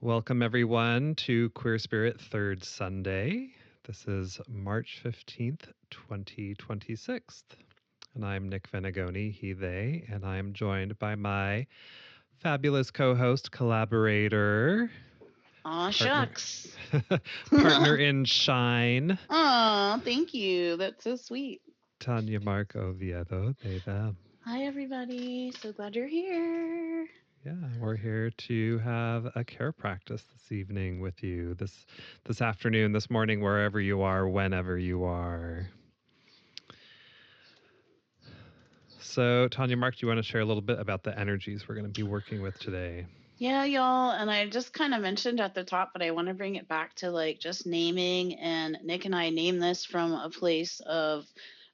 Welcome, everyone, to Queer Spirit Third Sunday. This is March 15th, 2026. And I'm Nick Venegoni, he, they, and I'm joined by my fabulous co-host, collaborator. Aw, shucks. Partner in shine. Aw, thank you. That's so sweet. TanyaMarck Oviedo, they, them. Hi, everybody. So glad you're here. Yeah, we're here to have a care practice this evening with you, this afternoon, this morning, wherever you are, whenever you are. So, TanyaMarck, do you want to share a little bit about the energies we're going to be working with today? Yeah, y'all. And I just kind of mentioned at the top, but I want to bring it back to like just naming. And Nick and I name this from a place of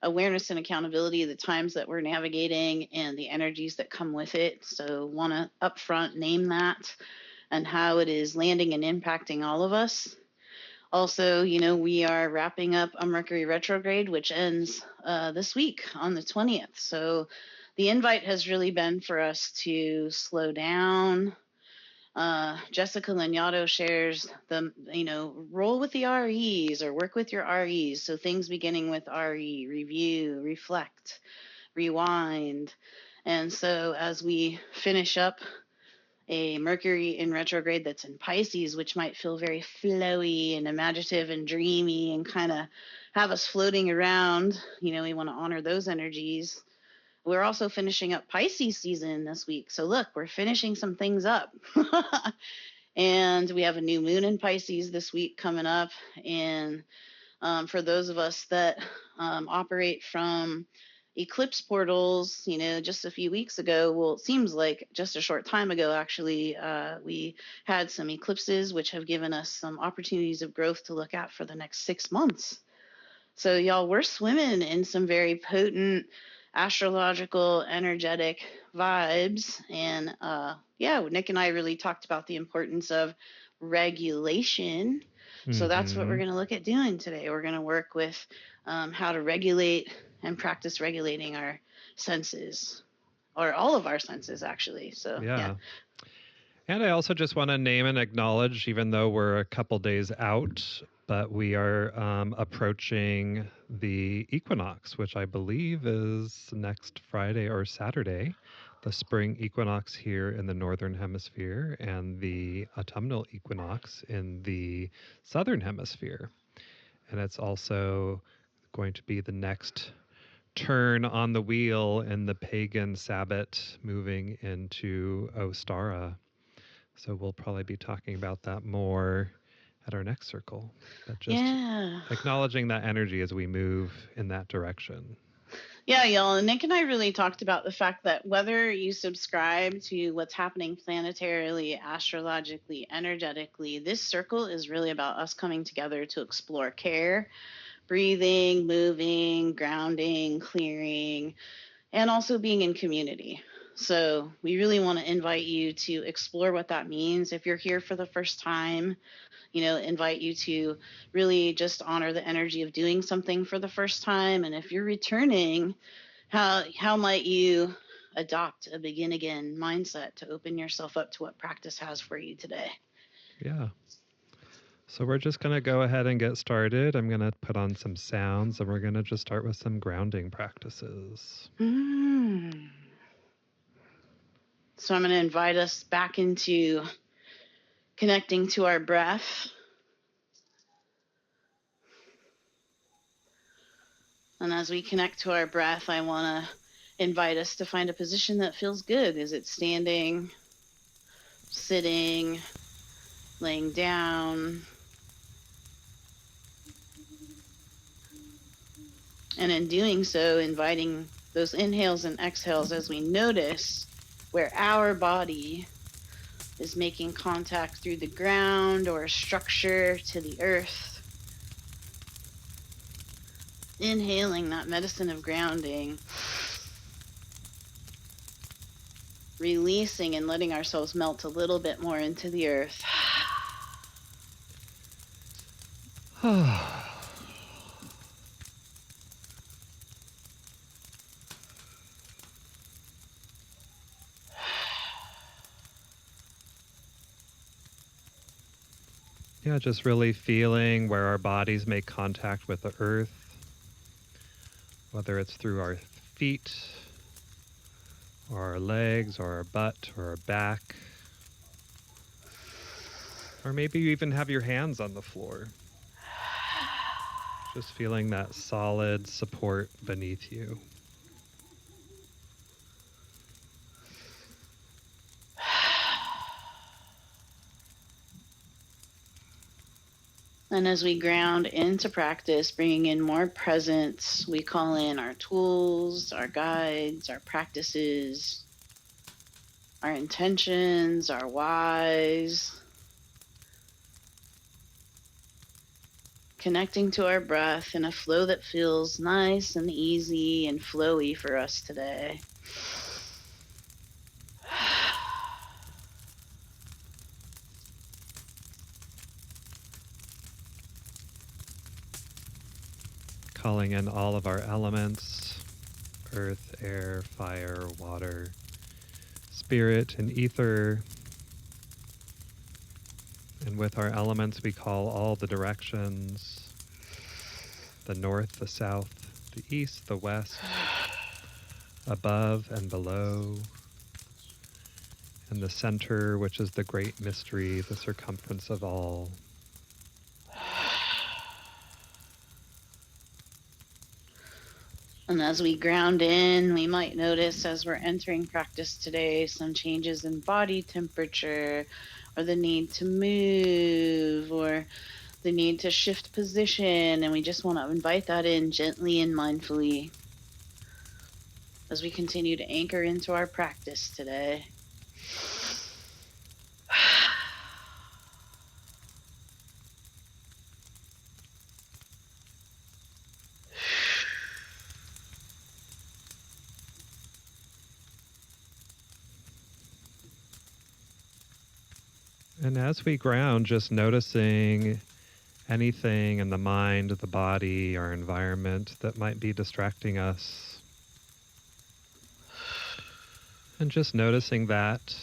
awareness and accountability, the times that we're navigating and the energies that come with it. So want to upfront name that and how it is landing and impacting all of us. Also, we are wrapping up a Mercury retrograde, which ends this week on the 20th. So the invite has really been for us to slow down. Jessica Lanyadoo shares the, roll with the REs or work with your REs. So things beginning with RE, review, reflect, rewind. And so as we finish up a Mercury in retrograde that's in Pisces, which might feel very flowy and imaginative and dreamy and kind of have us floating around, we want to honor those energies. We're also finishing up Pisces season this week. So look, we're finishing some things up. And we have a new moon in Pisces this week coming up. And for those of us that operate from eclipse portals, just a few weeks ago, well, it seems like just a short time ago, actually, we had some eclipses, which have given us some opportunities of growth to look at for the next 6 months. So y'all, we're swimming in some very potent astrological, energetic vibes. And Nick and I really talked about the importance of regulation. So that's what we're going to look at doing today. We're going to work with how to regulate and practice regulating our senses, or all of our senses, actually. So, yeah. And I also just want to name and acknowledge, even though we're a couple days out, but we are approaching the equinox, which I believe is next Friday or Saturday, the spring equinox here in the northern hemisphere and the autumnal equinox in the southern hemisphere. And it's also going to be the next turn on the wheel in the pagan Sabbat moving into Ostara. So we'll probably be talking about that more at our next circle. But just acknowledging that energy as we move in that direction. Yeah, y'all. And Nick and I really talked about the fact that whether you subscribe to what's happening planetarily, astrologically, energetically, this circle is really about us coming together to explore care, breathing, moving, grounding, clearing, and also being in community. So we really want to invite you to explore what that means. If you're here for the first time, invite you to really just honor the energy of doing something for the first time. And if you're returning, how might you adopt a begin again mindset to open yourself up to what practice has for you today? Yeah. So we're just going to go ahead and get started. I'm going to put on some sounds and we're going to just start with some grounding practices. So I'm going to invite us back into connecting to our breath. And as we connect to our breath, I want to invite us to find a position that feels good. Is it standing, sitting, laying down? And in doing so, inviting those inhales and exhales as we notice where our body is making contact through the ground or a structure to the earth. Inhaling that medicine of grounding. Releasing and letting ourselves melt a little bit more into the earth. Yeah, just really feeling where our bodies make contact with the earth, whether it's through our feet, or our legs, or our butt, or our back, or maybe you even have your hands on the floor. Just feeling that solid support beneath you. And as we ground into practice, bringing in more presence, we call in our tools, our guides, our practices, our intentions, our whys, connecting to our breath in a flow that feels nice and easy and flowy for us today. Calling in all of our elements, earth, air, fire, water, spirit, and ether. And with our elements, we call all the directions, the north, the south, the east, the west, above and below, and the center, which is the great mystery, the circumference of all. And as we ground in, we might notice as we're entering practice today some changes in body temperature, or the need to move, or the need to shift position. And we just want to invite that in gently and mindfully as we continue to anchor into our practice today. And as we ground, just noticing anything in the mind, the body, our environment that might be distracting us. And just noticing that.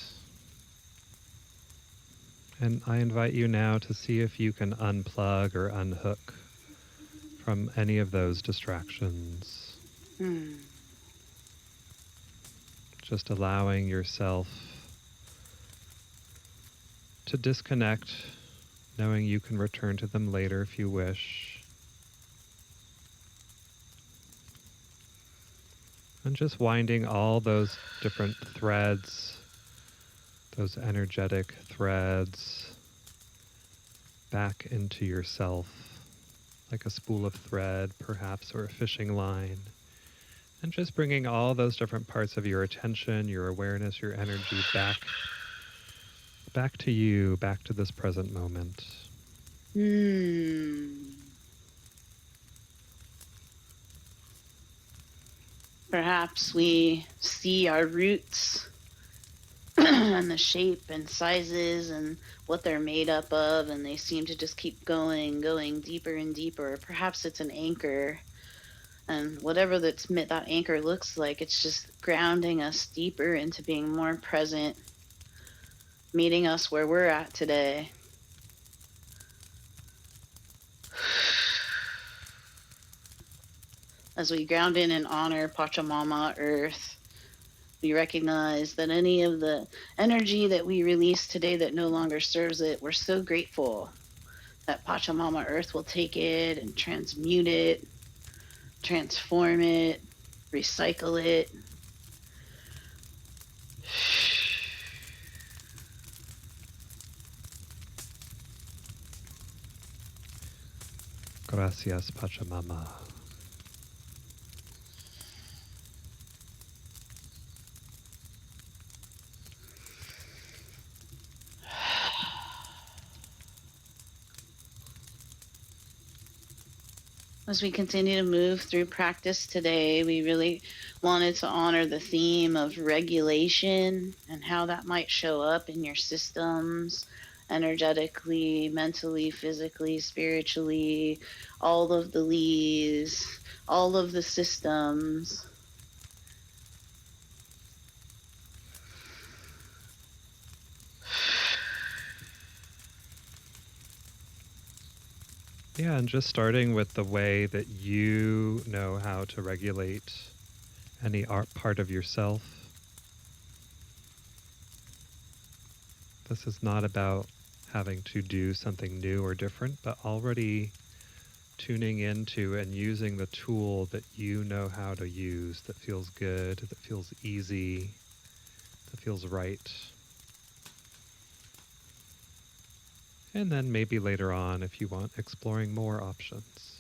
And I invite you now to see if you can unplug or unhook from any of those distractions. Just allowing yourself to disconnect, knowing you can return to them later if you wish. And just winding all those different threads, those energetic threads, back into yourself, like a spool of thread, perhaps, or a fishing line. And just bringing all those different parts of your attention, your awareness, your energy back to you, back to this present moment. Perhaps we see our roots and the shape and sizes and what they're made up of, and they seem to just keep going deeper and deeper. Perhaps it's an anchor, and whatever that anchor looks like, it's just grounding us deeper into being more present, meeting us where we're at today. As we ground in and honor Pachamama, Earth, we recognize that any of the energy that we release today that no longer serves it, we're so grateful that Pachamama Earth will take it and transmute it, transform it, recycle it. Gracias, Pachamama. As we continue to move through practice today, we really wanted to honor the theme of regulation and how that might show up in your systems, energetically, mentally, physically, spiritually, all of the leaves, all of the systems. Yeah, and just starting with the way that you know how to regulate any part of yourself. This is not about having to do something new or different, but already tuning into and using the tool that you know how to use, that feels good, that feels easy, that feels right. And then maybe later on, if you want, exploring more options.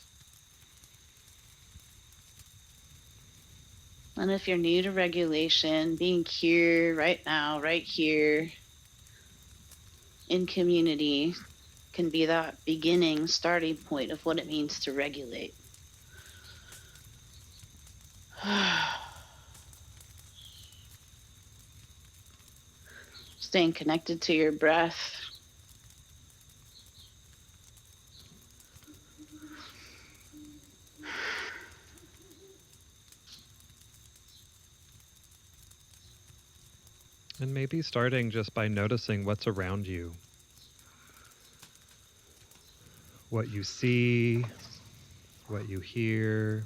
And if you're new to regulation, being here right now, right here in community can be that beginning, starting point of what it means to regulate. Staying connected to your breath. And maybe starting just by noticing what's around you. What you see, what you hear.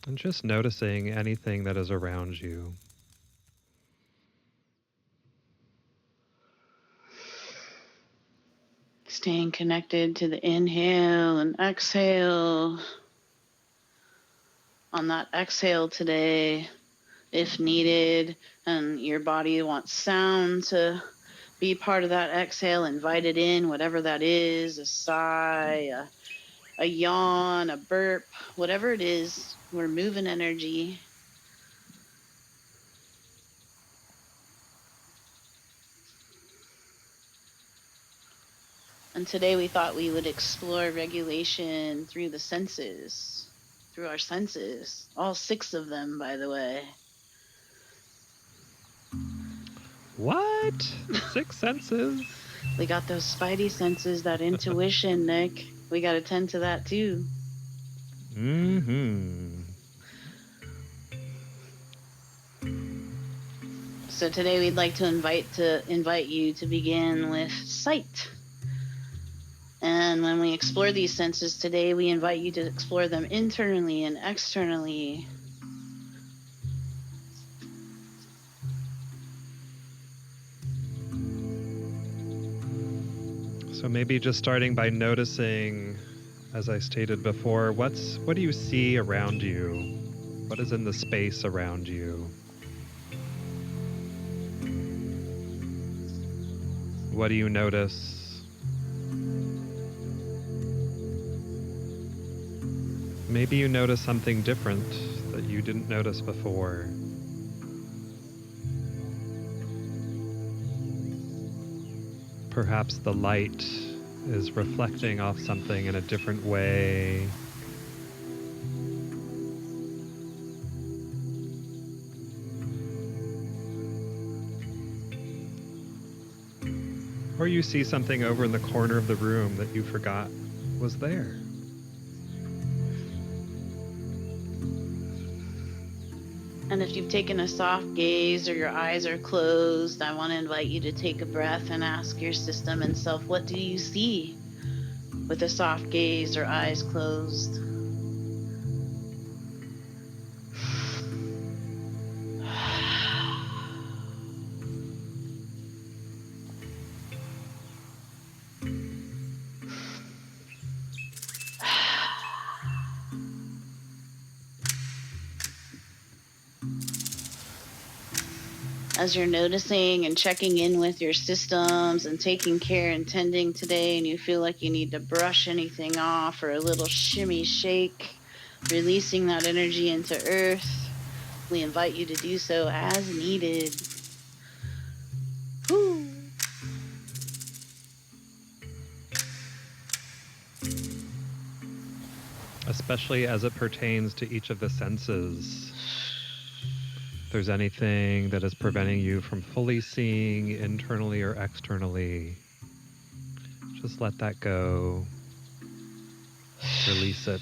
And just noticing anything that is around you. Staying connected to the inhale and exhale. On that exhale today, if needed, and your body wants sound to be part of that exhale, invite it in, whatever that is, a sigh, a yawn, a burp, whatever it is, we're moving energy. And today we thought we would explore regulation through the senses, through our senses, all 6 of them, by the way. What? 6 senses? We got those spidey senses, that intuition, Nick. We got to tend to that too. Mm-hmm. So today we'd like to invite you to begin with sight. And when we explore these senses today, we invite you to explore them internally and externally. So maybe just starting by noticing, as I stated before, what do you see around you? What is in the space around you? What do you notice? Maybe you notice something different that you didn't notice before. Perhaps the light is reflecting off something in a different way. Or you see something over in the corner of the room that you forgot was there. And if you've taken a soft gaze or your eyes are closed, I want to invite you to take a breath and ask your system and self, what do you see with a soft gaze or eyes closed? As you're noticing and checking in with your systems and taking care and tending today, and you feel like you need to brush anything off or a little shimmy shake, releasing that energy into earth, we invite you to do so as needed. Woo. especially as it pertains to each of the senses. If there's anything that is preventing you from fully seeing internally or externally, just let that go. Release it.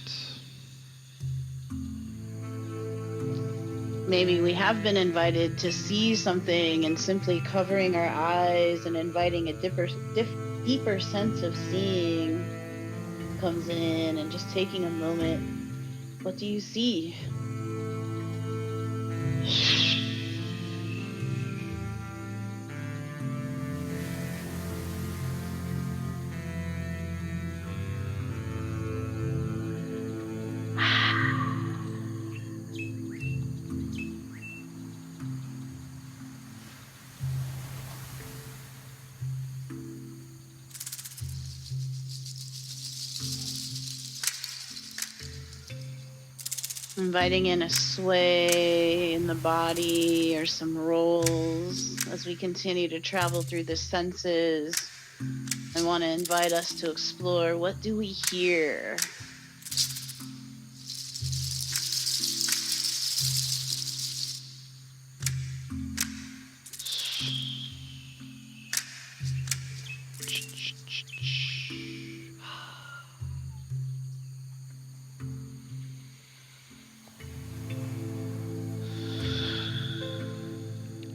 Maybe we have been invited to see something, and simply covering our eyes and inviting a deeper sense of seeing comes in, and just taking a moment. What do you see? Inviting in a sway in the body or some rolls as we continue to travel through the senses. I want to invite us to explore, what do we hear?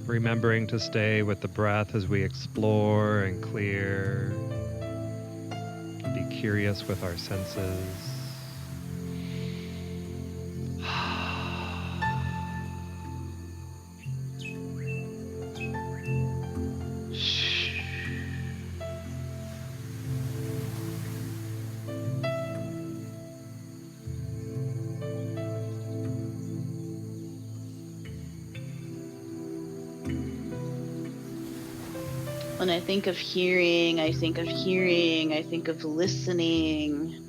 Remembering to stay with the breath as we explore and clear. Be curious with our senses. When I think of hearing, I think of hearing, I think of listening.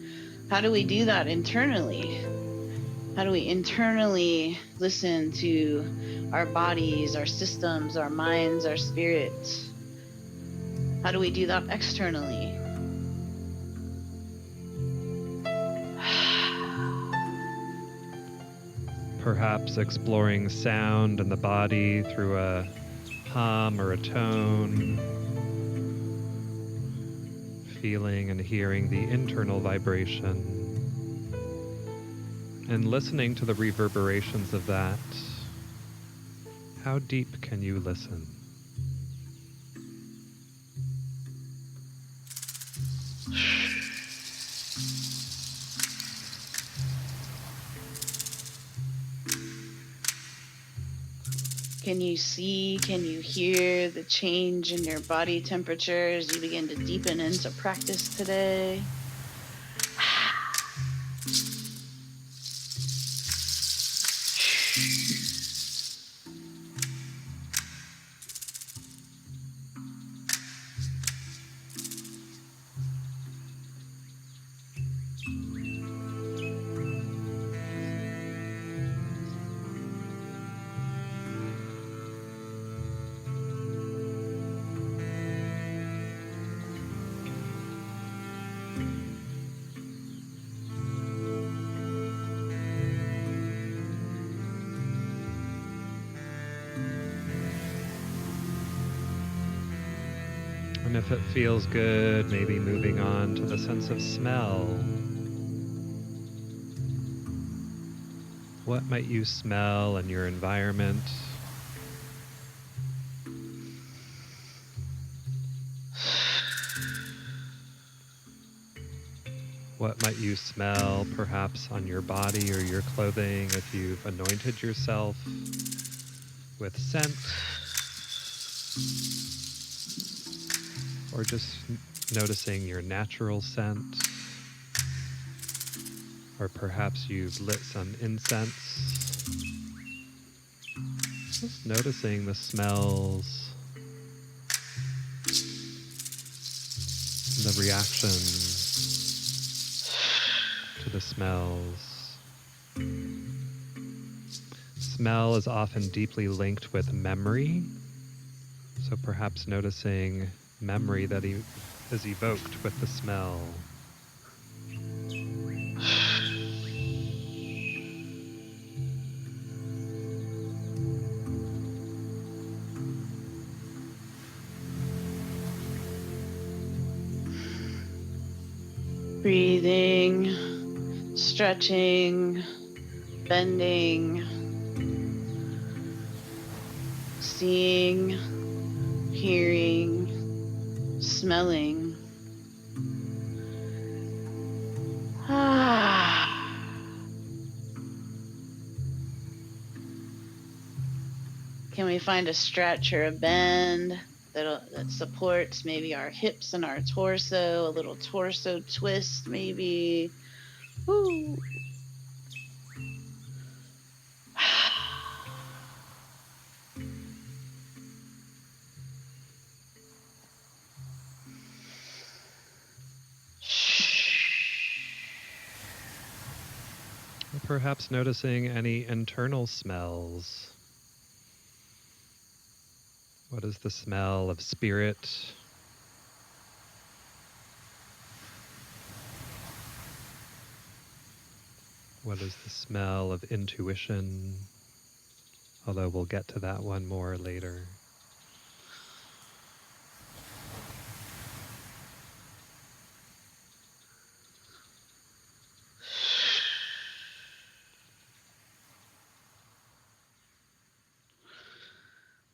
How do we do that internally? How do we internally listen to our bodies, our systems, our minds, our spirits? How do we do that externally? Perhaps exploring sound in the body through a hum or a tone. Feeling and hearing the internal vibration and listening to the reverberations of that. How deep can you listen? Can you see, can you hear the change in your body temperature as you begin to deepen into practice today? And if it feels good, maybe moving on to the sense of smell. What might you smell in your environment? What might you smell perhaps on your body or your clothing if you've anointed yourself with scent? Or just noticing your natural scent. Or perhaps you've lit some incense. Just noticing the smells, and the reaction to the smells. Smell is often deeply linked with memory, so perhaps noticing memory that is evoked with the smell. Breathing, stretching, bending, seeing, hearing, smelling. Can we find a stretch or a bend that supports maybe our hips and our torso, a little torso twist maybe? Woo. Perhaps noticing any internal smells. What is the smell of spirit? What is the smell of intuition? Although we'll get to that one more later.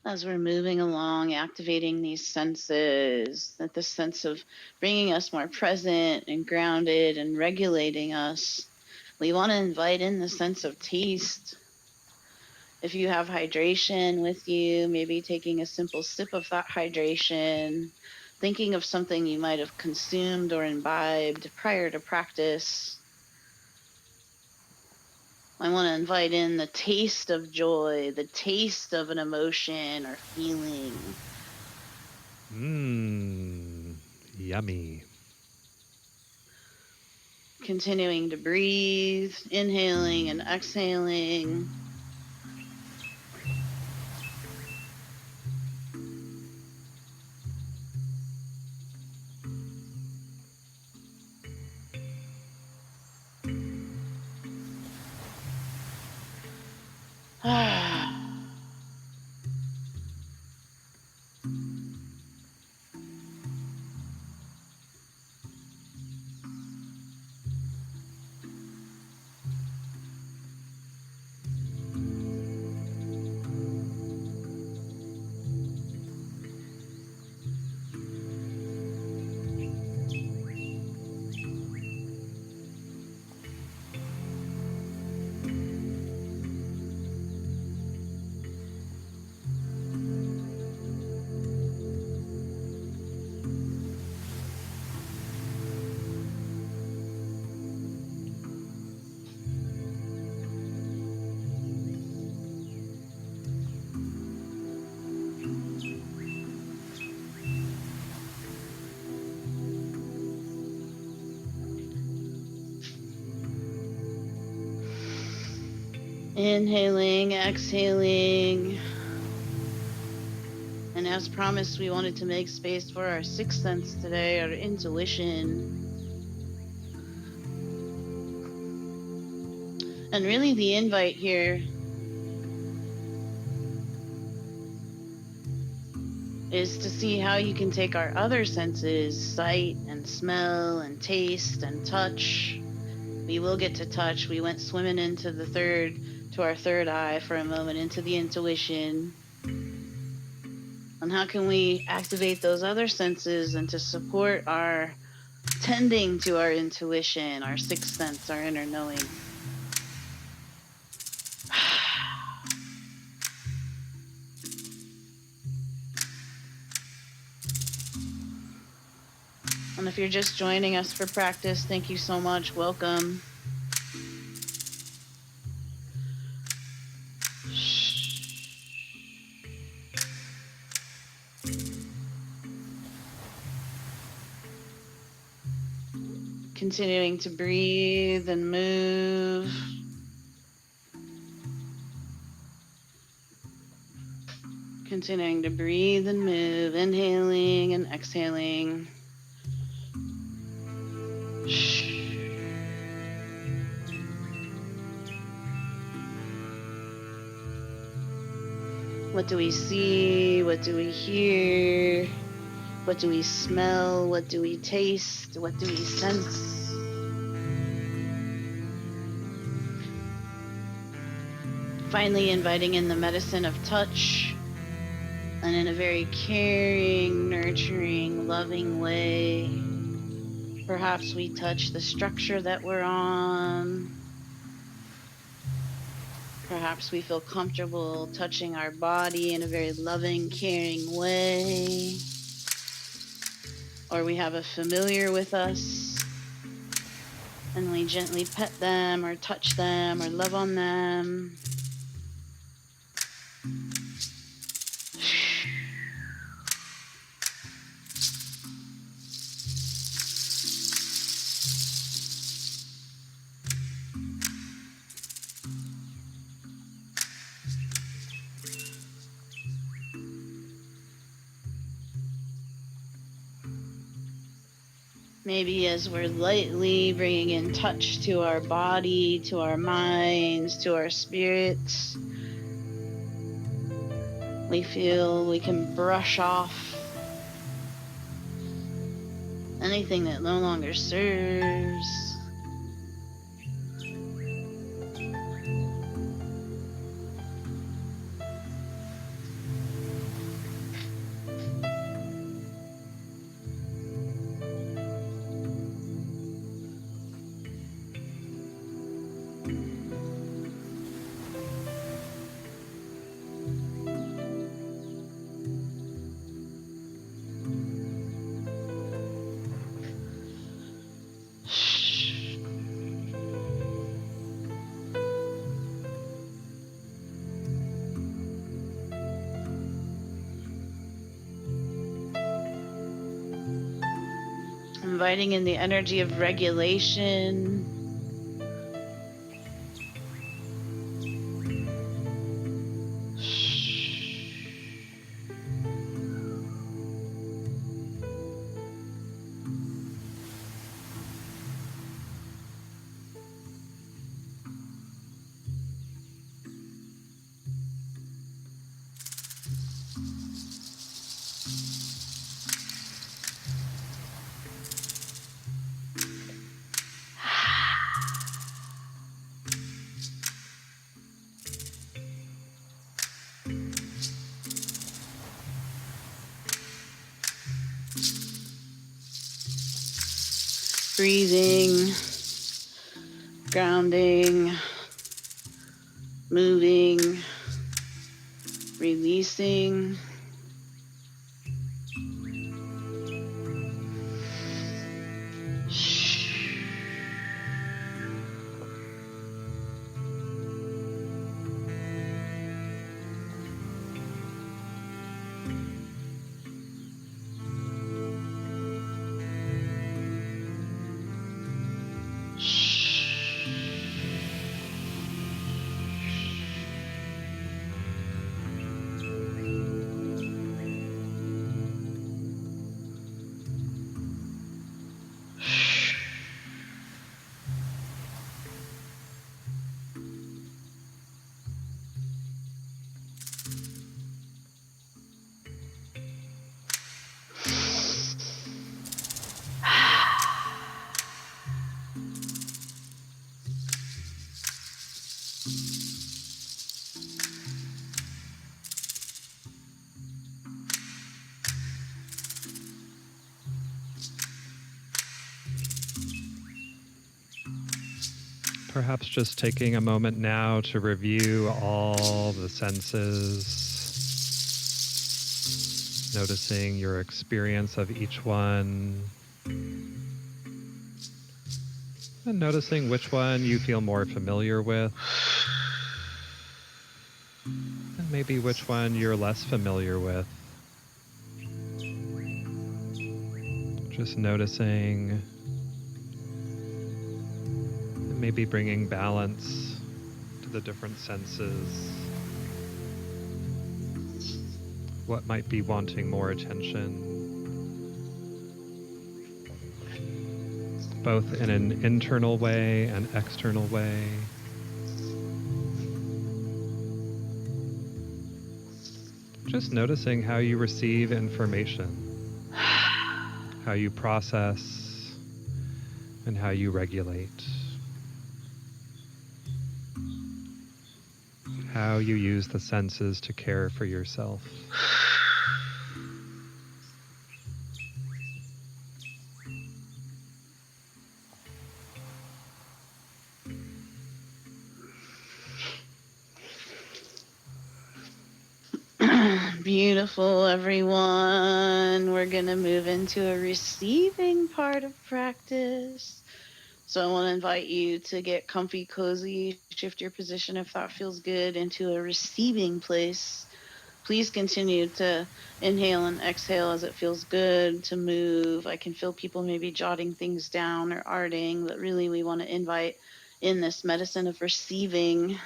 As we're moving along, activating these senses, that the sense of bringing us more present and grounded and regulating us, we want to invite in the sense of taste. If you have hydration with you, maybe taking a simple sip of that hydration, thinking of something you might have consumed or imbibed prior to practice. I want to invite in the taste of joy, the taste of an emotion or feeling. Yummy. Continuing to breathe, inhaling and exhaling. Inhaling, exhaling. And as promised, we wanted to make space for our sixth sense today, our intuition. And really the invite here is to see how you can take our other senses, sight and smell and taste and touch. We will get to touch. We went swimming into our third eye for a moment, into the intuition. And how can we activate those other senses and to support our tending to our intuition, our sixth sense, our inner knowing. And if you're just joining us for practice, thank you so much. Welcome. Continuing to breathe and move. Continuing to breathe and move, inhaling and exhaling. What do we see? What do we hear? What do we smell? What do we taste? What do we sense? Finally, inviting in the medicine of touch, and in a very caring, nurturing, loving way, perhaps we touch the structure that we're on. Perhaps we feel comfortable touching our body in a very loving, caring way. Or we have a familiar with us, and we gently pet them or touch them or love on them. Maybe as we're lightly bringing in touch to our body, to our minds, to our spirits, we feel we can brush off anything that no longer serves. Inviting in the energy of regulation. Breathing, grounding, moving, releasing. Perhaps just taking a moment now to review all the senses, noticing your experience of each one, and noticing which one you feel more familiar with, and maybe which one you're less familiar with. Just noticing, and maybe bringing balance to the different senses. What might be wanting more attention, both in an internal way and external way. Just noticing how you receive information. how you process, and how you regulate. How you use the senses to care for yourself. Beautiful, everyone. We're going to move into a receiving part of practice. So I want to invite you to get comfy, cozy, shift your position if that feels good into a receiving place. Please continue to inhale and exhale as it feels good to move. I can feel people maybe jotting things down or arting, but really we want to invite in this medicine of receiving.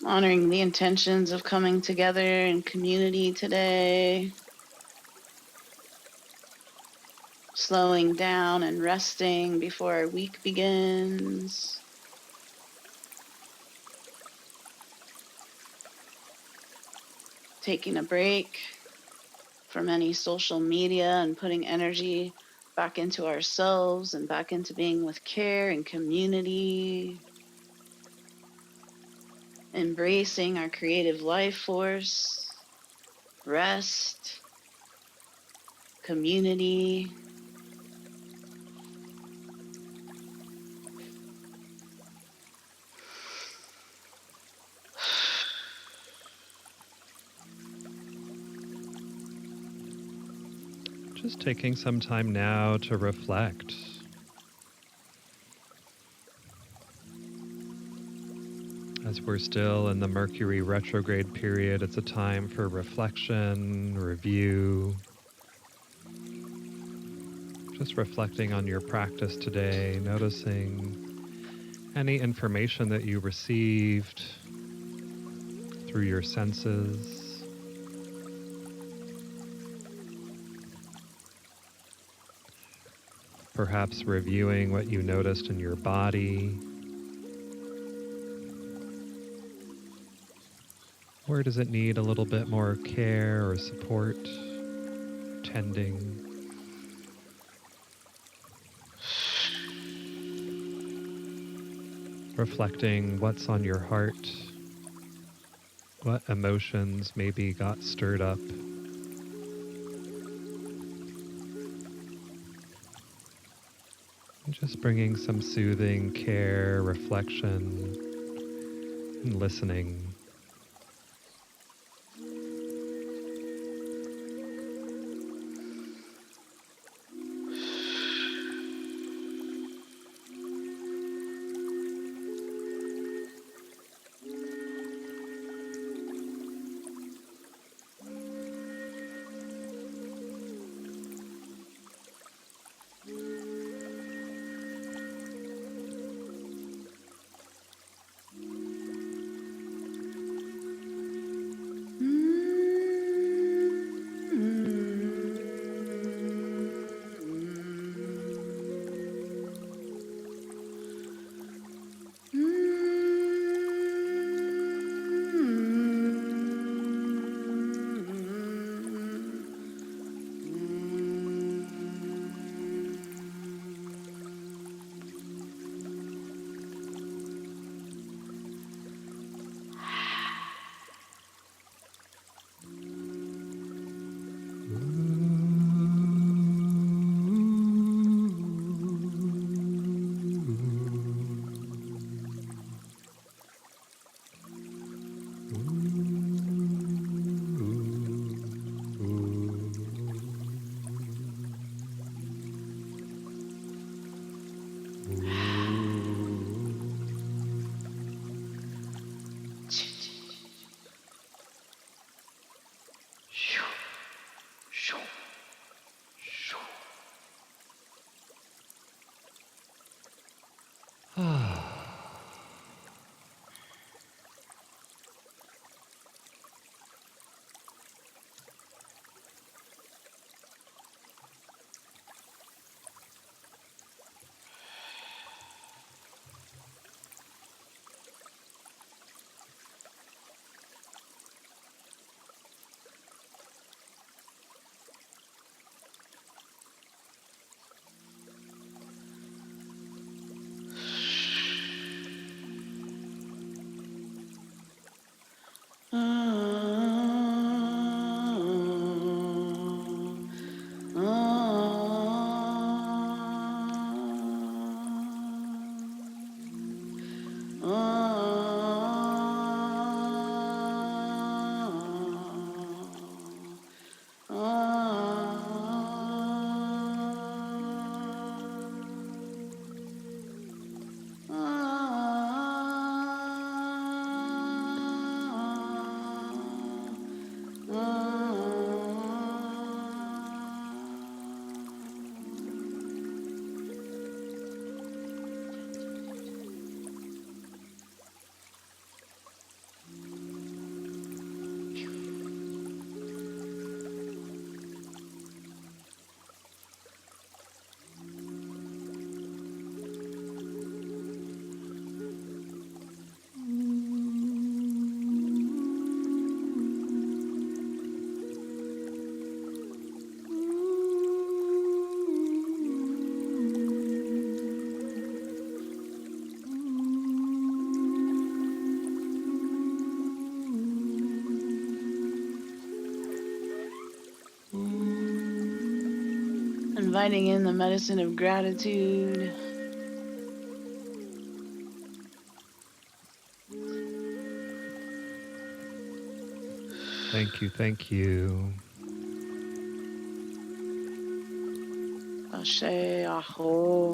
Honoring the intentions of coming together in community today. Slowing down and resting before our week begins. Taking a break from any social media and putting energy back into ourselves and back into being with care and community. Embracing our creative life force, rest, community. Just taking some time now to reflect. As we're still in the Mercury retrograde period, it's a time for reflection, review. Just reflecting on your practice today, noticing any information that you received through your senses. Perhaps reviewing what you noticed in your body. Where does it need a little bit more care or support, tending? Reflecting what's on your heart, what emotions maybe got stirred up. And just bringing some soothing care, reflection, and listening. Inviting in the medicine of gratitude. Thank you, thank you. Ashe, aho.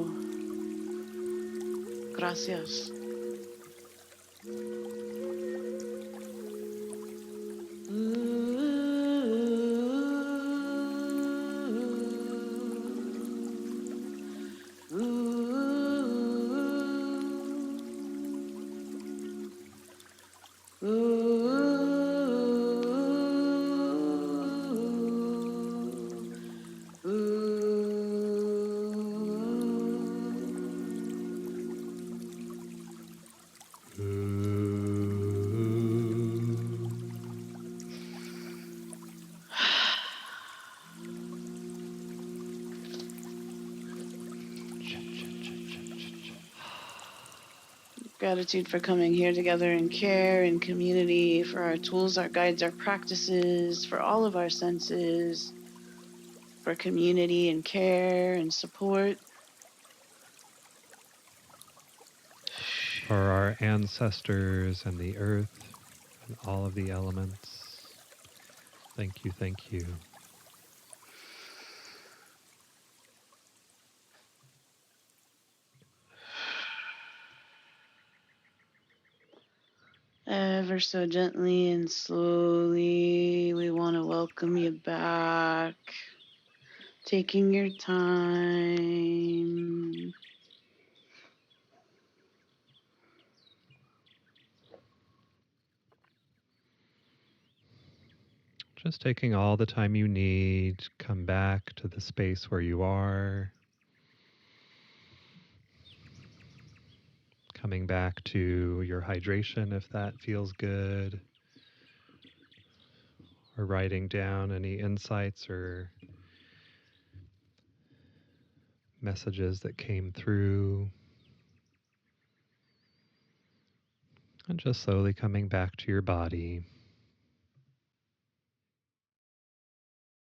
Gracias. Gratitude for coming here together in care and community, for our tools, our guides, our practices, for all of our senses, for community and care and support. For our ancestors and the earth and all of the elements. Thank you, thank you. Ever so gently and slowly, we want to welcome you back. Taking your time. Just taking all the time you need. Come back to the space where you are. Coming back to your hydration if that feels good. Or writing down any insights or messages that came through. And just slowly coming back to your body.